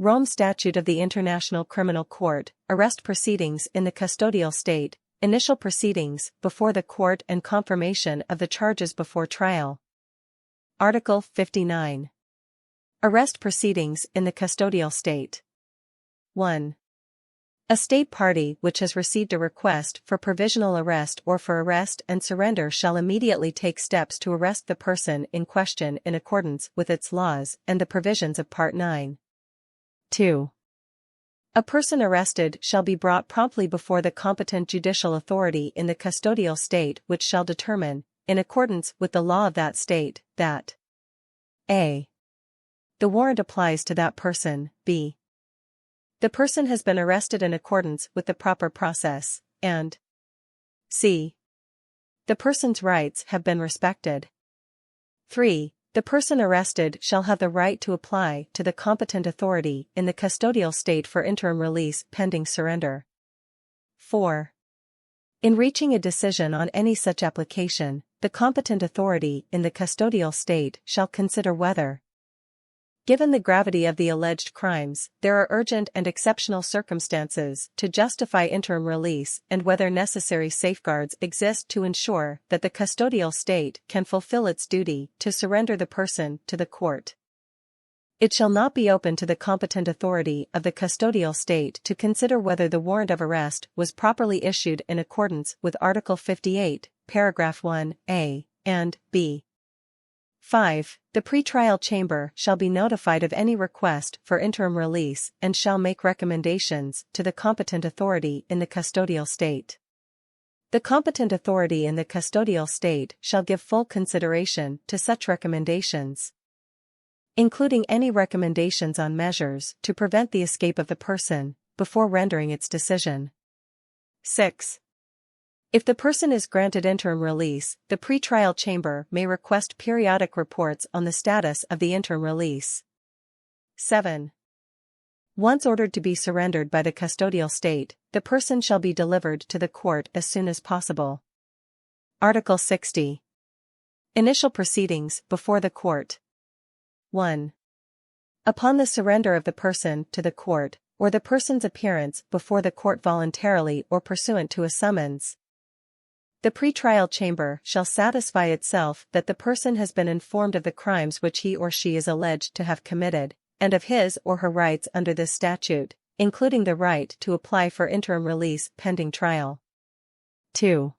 Rome Statute of the International Criminal Court, arrest proceedings in the custodial state, initial proceedings before the court and confirmation of the charges before trial. Article 59. Arrest proceedings in the custodial state. 1. A state party which has received a request for provisional arrest or for arrest and surrender shall immediately take steps to arrest the person in question in accordance with its laws and the provisions of Part 9. 2. A person arrested shall be brought promptly before the competent judicial authority in the custodial state which shall determine, in accordance with the law of that state, that a. The warrant applies to that person, b. The person has been arrested in accordance with the proper process, and c. The person's rights have been respected. 3. The person arrested shall have the right to apply to the competent authority in the custodial state for interim release pending surrender. 4. In reaching a decision on any such application, the competent authority in the custodial state shall consider whether, given the gravity of the alleged crimes, there are urgent and exceptional circumstances to justify interim release and whether necessary safeguards exist to ensure that the custodial state can fulfill its duty to surrender the person to the court. It shall not be open to the competent authority of the custodial state to consider whether the warrant of arrest was properly issued in accordance with Article 58, Paragraph 1a and b. 5. The pretrial chamber shall be notified of any request for interim release and shall make recommendations to the competent authority in the custodial state. The competent authority in the custodial state shall give full consideration to such recommendations, including any recommendations on measures to prevent the escape of the person, before rendering its decision. 6. If the person is granted interim release, the pretrial chamber may request periodic reports on the status of the interim release. 7. Once ordered to be surrendered by the custodial state, the person shall be delivered to the court as soon as possible. Article 60. Initial proceedings before the court. 1. Upon the surrender of the person to the court, or the person's appearance before the court voluntarily or pursuant to a summons, the pretrial chamber shall satisfy itself that the person has been informed of the crimes which he or she is alleged to have committed, and of his or her rights under this statute, including the right to apply for interim release pending trial. 2.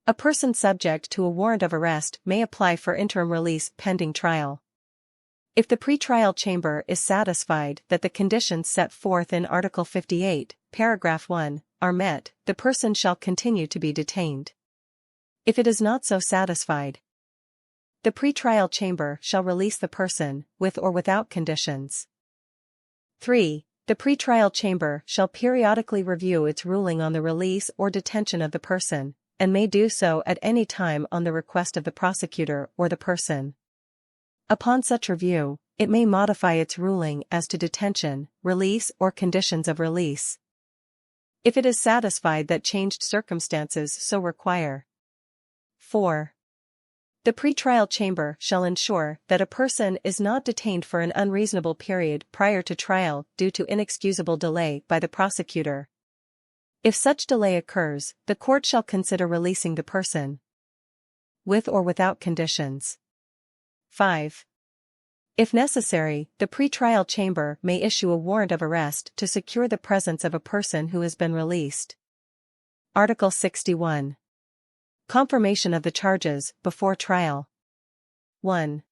A person subject to a warrant of arrest may apply for interim release pending trial. If the pretrial chamber is satisfied that the conditions set forth in Article 58, Paragraph 1, are met, the person shall continue to be detained. If it is not so satisfied, the pretrial chamber shall release the person, with or without conditions. 3. The pretrial chamber shall periodically review its ruling on the release or detention of the person, and may do so at any time on the request of the prosecutor or the person. Upon such review, it may modify its ruling as to detention, release or conditions of release, if it is satisfied that changed circumstances so require. 4. The pretrial chamber shall ensure that a person is not detained for an unreasonable period prior to trial due to inexcusable delay by the prosecutor. If such delay occurs, the court shall consider releasing the person, with or without conditions. 5. If necessary, the pretrial chamber may issue a warrant of arrest to secure the presence of a person who has been released. Article 61. Confirmation of the charges before trial. 1.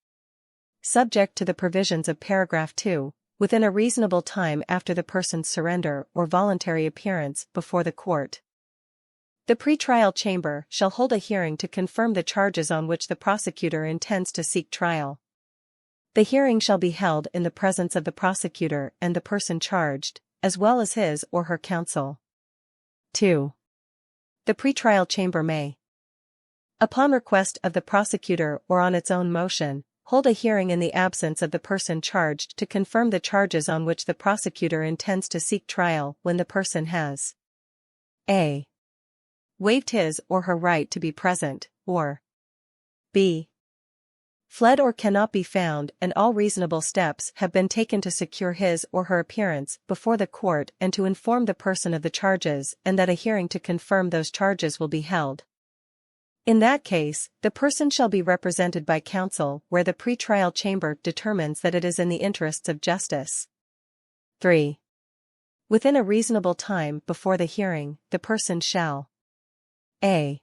Subject to the provisions of Paragraph 2, within a reasonable time after the person's surrender or voluntary appearance before the court, the pretrial chamber shall hold a hearing to confirm the charges on which the prosecutor intends to seek trial. The hearing shall be held in the presence of the prosecutor and the person charged, as well as his or her counsel. 2. The pretrial chamber may, upon request of the prosecutor or on its own motion, hold a hearing in the absence of the person charged to confirm the charges on which the prosecutor intends to seek trial when the person has a. waived his or her right to be present, or b. fled or cannot be found, and all reasonable steps have been taken to secure his or her appearance before the court and to inform the person of the charges, and that a hearing to confirm those charges will be held. In that case, the person shall be represented by counsel where the pretrial chamber determines that it is in the interests of justice. 3. Within a reasonable time before the hearing, the person shall a.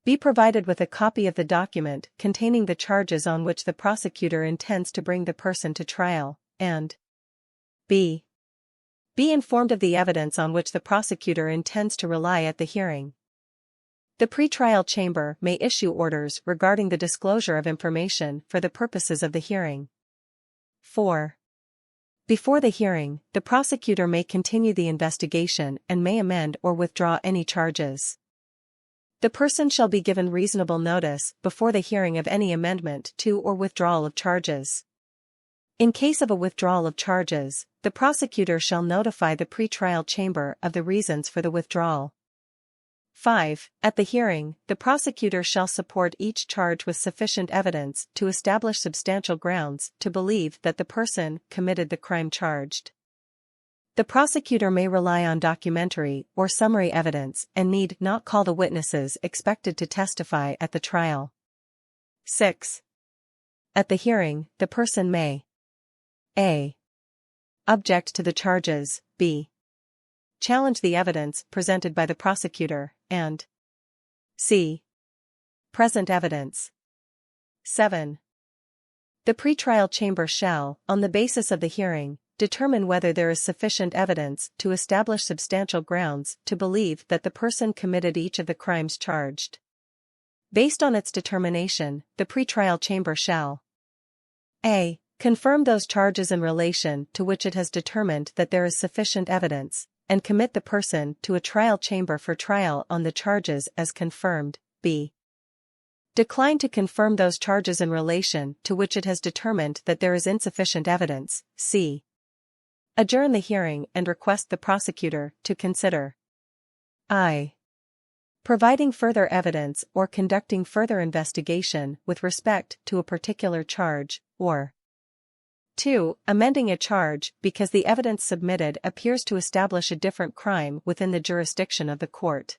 Be provided with a copy of the document containing the charges on which the prosecutor intends to bring the person to trial, and b. Be informed of the evidence on which the prosecutor intends to rely at the hearing. The pretrial chamber may issue orders regarding the disclosure of information for the purposes of the hearing. 4. Before the hearing, the prosecutor may continue the investigation and may amend or withdraw any charges. The person shall be given reasonable notice before the hearing of any amendment to or withdrawal of charges. In case of a withdrawal of charges, the prosecutor shall notify the pretrial chamber of the reasons for the withdrawal. 5. At the hearing, the prosecutor shall support each charge with sufficient evidence to establish substantial grounds to believe that the person committed the crime charged. The prosecutor may rely on documentary or summary evidence and need not call the witnesses expected to testify at the trial. 6. At the hearing, the person may a. Object to the charges, b. Challenge the evidence presented by the prosecutor, and c. Present evidence. 7. The pretrial chamber shall, on the basis of the hearing, determine whether there is sufficient evidence to establish substantial grounds to believe that the person committed each of the crimes charged. Based on its determination, the pretrial chamber shall a. Confirm those charges in relation to which it has determined that there is sufficient evidence, and commit the person to a trial chamber for trial on the charges as confirmed, b. Decline to confirm those charges in relation to which it has determined that there is insufficient evidence, c. Adjourn the hearing and request the prosecutor to consider I. Providing further evidence or conducting further investigation with respect to a particular charge, or 2. Amending a charge because the evidence submitted appears to establish a different crime within the jurisdiction of the court.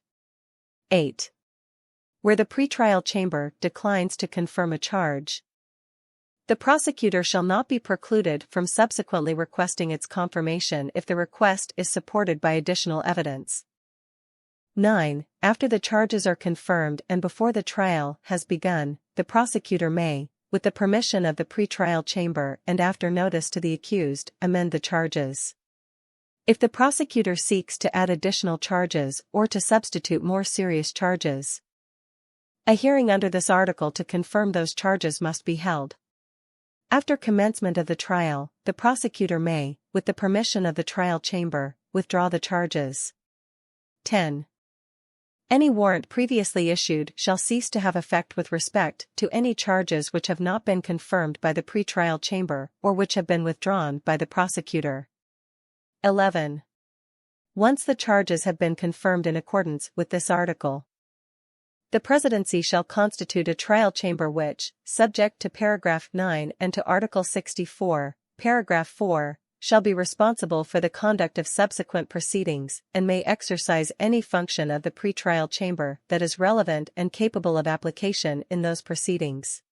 8. Where the pretrial chamber declines to confirm a charge, the prosecutor shall not be precluded from subsequently requesting its confirmation if the request is supported by additional evidence. 9. After the charges are confirmed and before the trial has begun, the prosecutor may, with the permission of the pretrial chamber and after notice to the accused, amend the charges. If the prosecutor seeks to add additional charges or to substitute more serious charges, a hearing under this article to confirm those charges must be held. After commencement of the trial, the prosecutor may, with the permission of the trial chamber, withdraw the charges. 10. Any warrant previously issued shall cease to have effect with respect to any charges which have not been confirmed by the pretrial chamber or which have been withdrawn by the prosecutor. 11. Once the charges have been confirmed in accordance with this article, the Presidency shall constitute a trial chamber which, subject to paragraph 9 and to Article 64, paragraph 4, shall be responsible for the conduct of subsequent proceedings and may exercise any function of the pretrial chamber that is relevant and capable of application in those proceedings.